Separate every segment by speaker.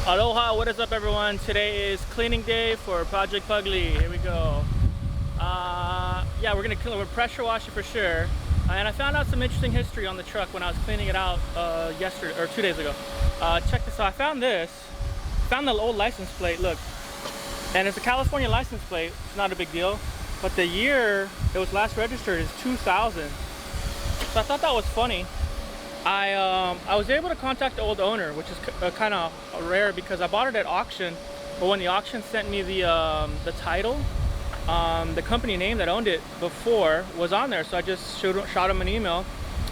Speaker 1: Aloha, what is up everyone? Today is cleaning day for Project Pugly. Here we go. Yeah, we're gonna pressure wash it for sure. And I found out some interesting history on the truck when I was cleaning it out yesterday or 2 days ago. Check this out. I found this. Found the old license plate. Look, and it's a California license plate. It's not a big deal, but the year it was last registered is 2000. So I thought that was funny. I was able to contact the old owner, which is kind of rare because I bought it at auction, but when the auction sent me the title, the company name that owned it before was on there, so I just shot them an email,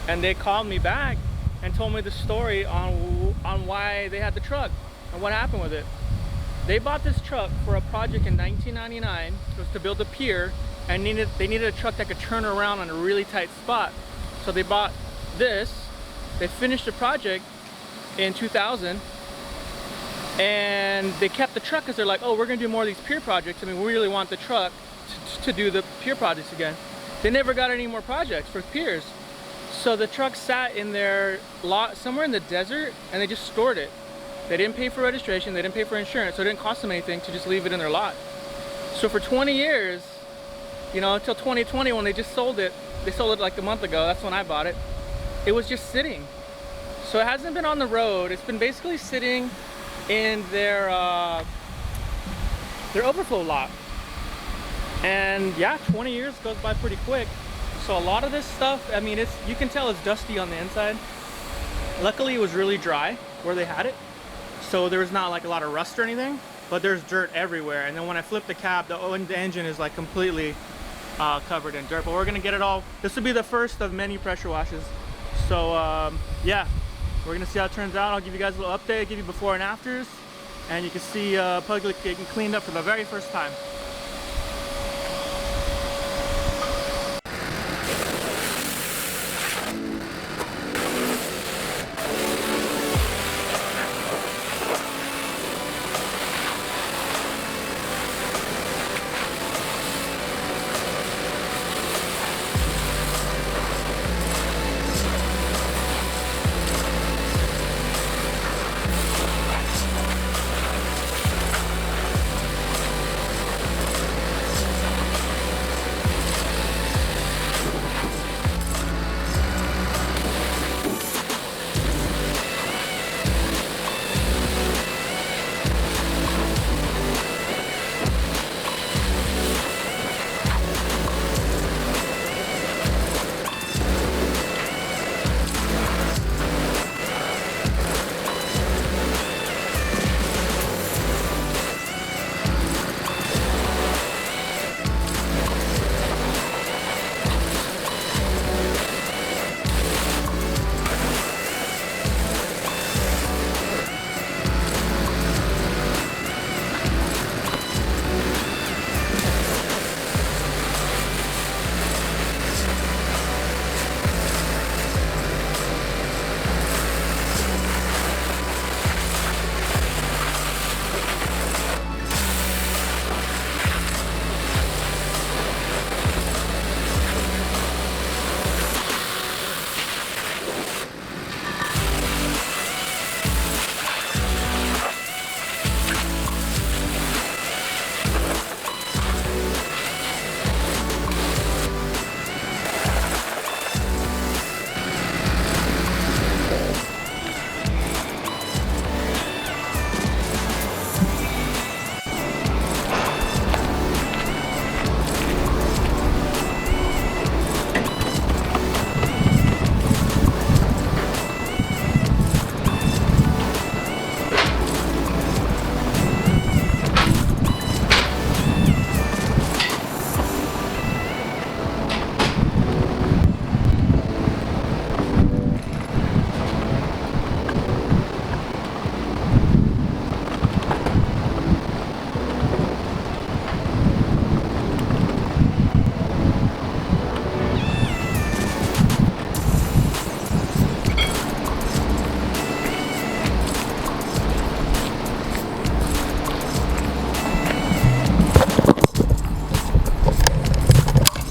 Speaker 1: and they called me back and told me the story on why they had the truck and what happened with it. They bought this truck for a project in 1999. It was to build a pier, and they needed a truck that could turn around on a really tight spot. So they bought this. They finished the project in 2000, and they kept the truck because they're like, oh, we're gonna do more of these pier projects. I mean, we really want the truck to do the pier projects again. They never got any more projects for piers. So the truck sat in their lot somewhere in the desert, and they just stored it. They didn't pay for registration, they didn't pay for insurance, so it didn't cost them anything to just leave it in their lot. So for 20 years, you know, until 2020 when they just sold it, they sold it like a month ago, that's when I bought it. It was just sitting. So it hasn't been on the road. It's been basically sitting in their overflow lot. And yeah, 20 years goes by pretty quick. So a lot of this stuff, I mean, you can tell it's dusty on the inside. Luckily it was really dry where they had it, so there was not like a lot of rust or anything, but there's dirt everywhere. And then when I flip the cab, the engine is like completely covered in dirt. But we're gonna get it all. This will be the first of many pressure washes. So yeah, we're gonna see how it turns out. I'll give you guys a little update, give you before and afters, and you can see Pugly getting cleaned up for the very first time.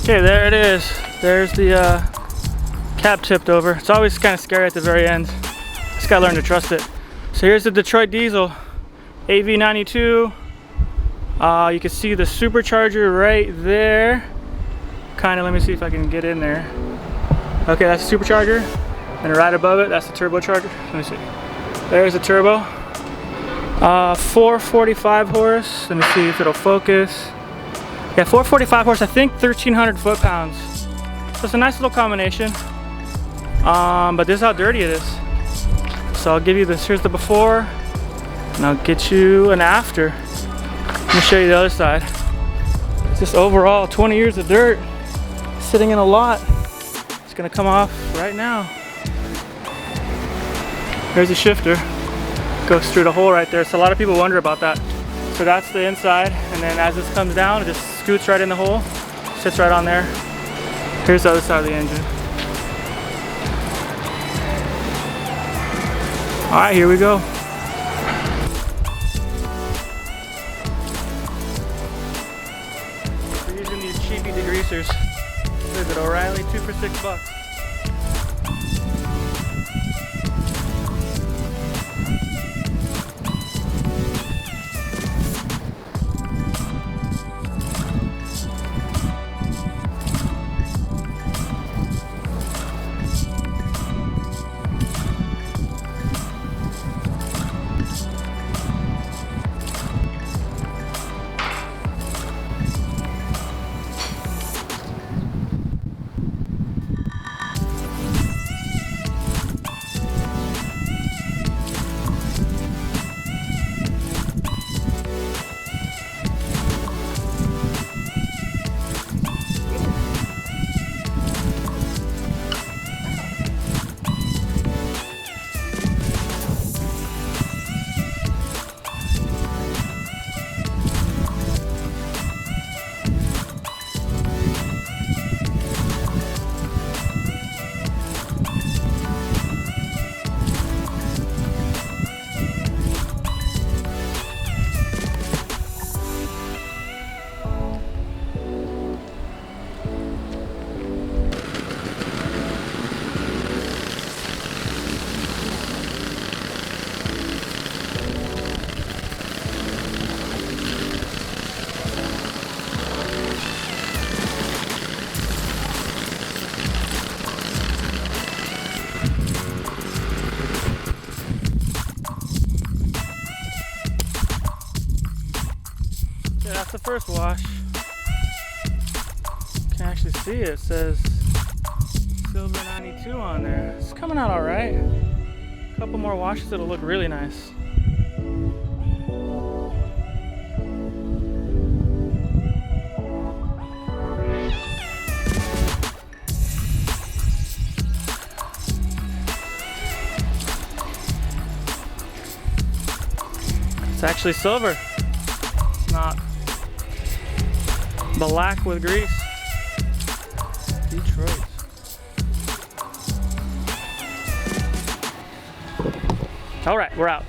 Speaker 2: Okay, there it is. There's the cap tipped over. It's always kind of scary at the very end. Just gotta learn to trust it. So here's the Detroit diesel. AV92. You can see the supercharger right there. Kind of, let me see if I can get in there. Okay, that's the supercharger. And right above it, that's the turbocharger. Let me see. There's the turbo. 445 horse. Let me see if it'll focus. Yeah, 445 horse, I think 1,300 foot-pounds. So it's a nice little combination. But this is how dirty it is. So I'll give you this, here's the before, and I'll get you an after. Let me show you the other side. It's just overall 20 years of dirt sitting in a lot. It's gonna come off right now. There's a shifter. Goes through the hole right there. So a lot of people wonder about that. So that's the inside, and then as this comes down, it just scoots right in the hole, sits right on there. Here's the other side of the engine. All right, here we go. We're using these cheapy degreasers. What is it, O'Reilly? 2 for $6. That's the first wash. Can't actually see it. It says Silver 92 on there. It's coming out all right. A couple more washes, it'll look really nice. It's actually silver. It's not black with grease. Detroit. All right, we're out.